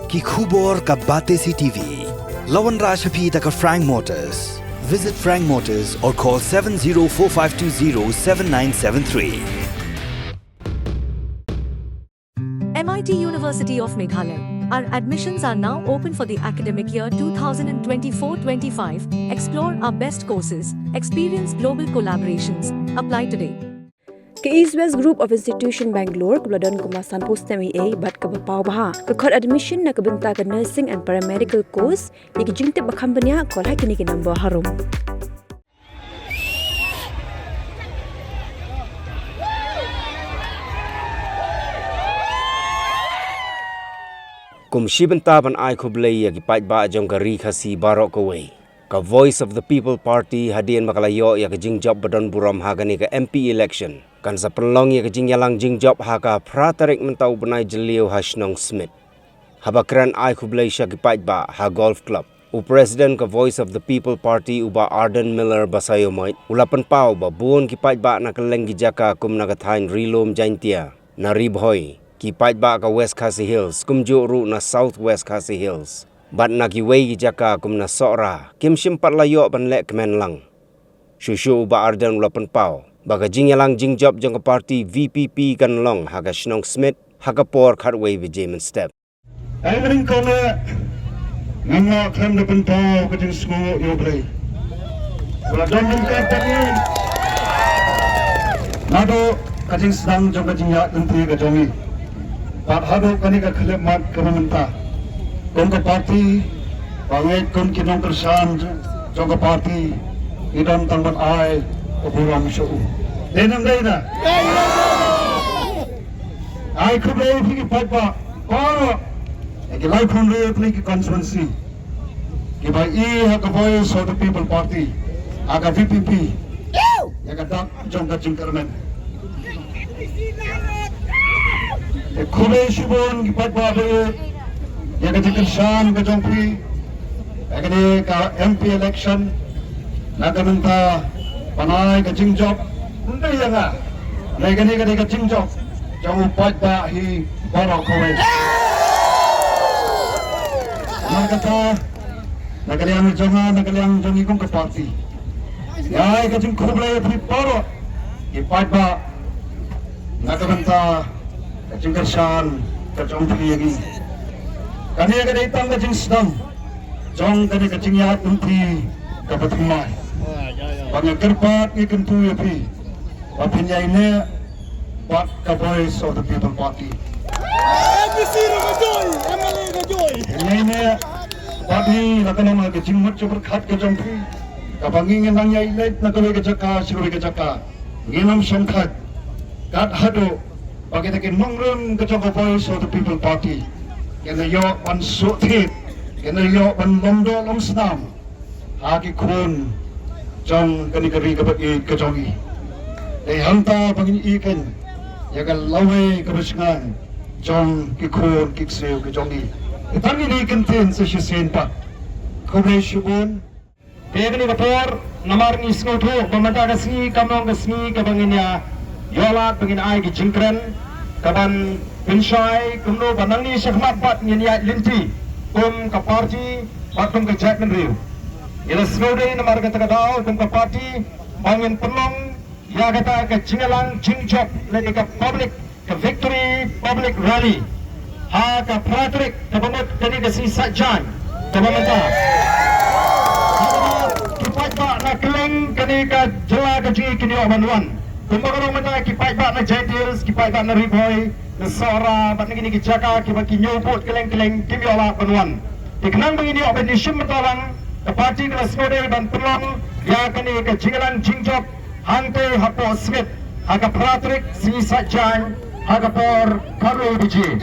ki khubor ka Batesi TV. Lawan Rashapi taka Frank Motors. Visit Frank Motors or call 7045207973. MIT University of Meghalaya. Our admissions are now open for the academic year 2024-25. Explore our best courses, experience global collaborations. Apply today. Ke East West Group of Institution Bangalore kebeladon kemasan post MA bat ke bapau baha ke kod admission na kebenta ke nursing and paramedical course yang jingte bakam benya kol ha kini ke number harum. Kum shibantaban ay kublay ya gipat ba jong ka rikasi barok away. Ka Voice of the People Party hadian makalayo ya ka Jingjop badon buram hagani ka MP election. Kan sa Pynlong ya ka Jingïalang Jingjop haka Tarik mentau benai jeliu hasnong Smit. Habakran ay kublay siya gipat ba ha golf club. U President ka Voice of the People Party uba Arden Miller basayomoit. Ulapan pau ba buon gipat ba na kaleng gijaka kum nagathain rilom jaintia na ribhoy. Kipat ba ka West Khasi Hills, kumjuru na Southwest Khasi Hills. Bat na kiway jaka kum na Sora, kim simpat layo ban lek Pynlong. Shushu ba Arden ulapan pau, baga Jingïalang Jingjop jong ka party VPP kanlong haga Shnong Smit, haga por katway vijaman step. Ay maring ko na nga krem na pantao ka jing sko yoblay. Wala doon ka tani. Nado ka jing sedang jong ka jingya nanti ka jongi. Pat hado kani ka khalep mat kamanta. Kung ka party, pangit kung kinong kersan jong ka party, idam tangban ay oburam show. Denam na. Ay kublay pigi patpa. Koro. Eki life hunre pigi constituency. Kiba ha ka Voice of the People Party. Aga VPP. Yaga dak jong ka jingkarmen. Kule shibon gipat babe ya ka jikirsan ka jongpi agane ka MP election nagamenta panay ka Jingjop hindi ya nga nagani ka Jingjop jong upat ba hi baro kowe nagata nagaliang jongi kong ka party ya ka jing kublay pri baro ipat ba nagamenta Kajingkersan, kajong piligi. Kani agad itang kajing sedang, jong kani kajingyat unti kapatumay. Pangagkarpat ni kentu yapi, papinya ini Pak ka Voice of the People Party. Ini pagi lakukan mga kajingmat super khat kajong pi, kapangingin lang niya ilit na kaway kajaka, siguro kajaka, nginam sangkat, kat hado. Bagi kita mengrem ke Voice of the People Party, kena yok ban sutit, kena yok ban londo long senam, hagi kun, jang kani kari kabagi kejongi. Hanta bagi ikan, jaga lawe kebesingan, jang kikun kikseu kejongi. Itan ini kentin sesisen pak, kau syubun. Pegani kapor, namar ni skoto, pemerintah kasih, kamong kasih kabanginya. Yolat bangin ay gijingkren kaban pinsyai kumno banang ni syahmat bat nginya linti ka party bat ka Jackman Riu ila snode namar kata kadao ka party bangin Pynlong ya kata ka Jingïalang Jingjop lagi ka public ka victory public rally ha ka Tarik ka bamot kani ka si Satjan ka bamata kipat ba na keleng kani ka jela ka jingi kini omanuan. Kumbaga mana kipai bat na Jentils, kipai bat na Riboy, na Sora, bat na gini kijaka, kipa kinyobot keleng-keleng, kimyola penuan. Dikenang begini organisasi matalang, ke parti kelas mode dan Pynlong, ya kini ke Jingïalang Jingjop, hante hapo Smit, haga Tarik, si Satjan, haga por Karu Biji.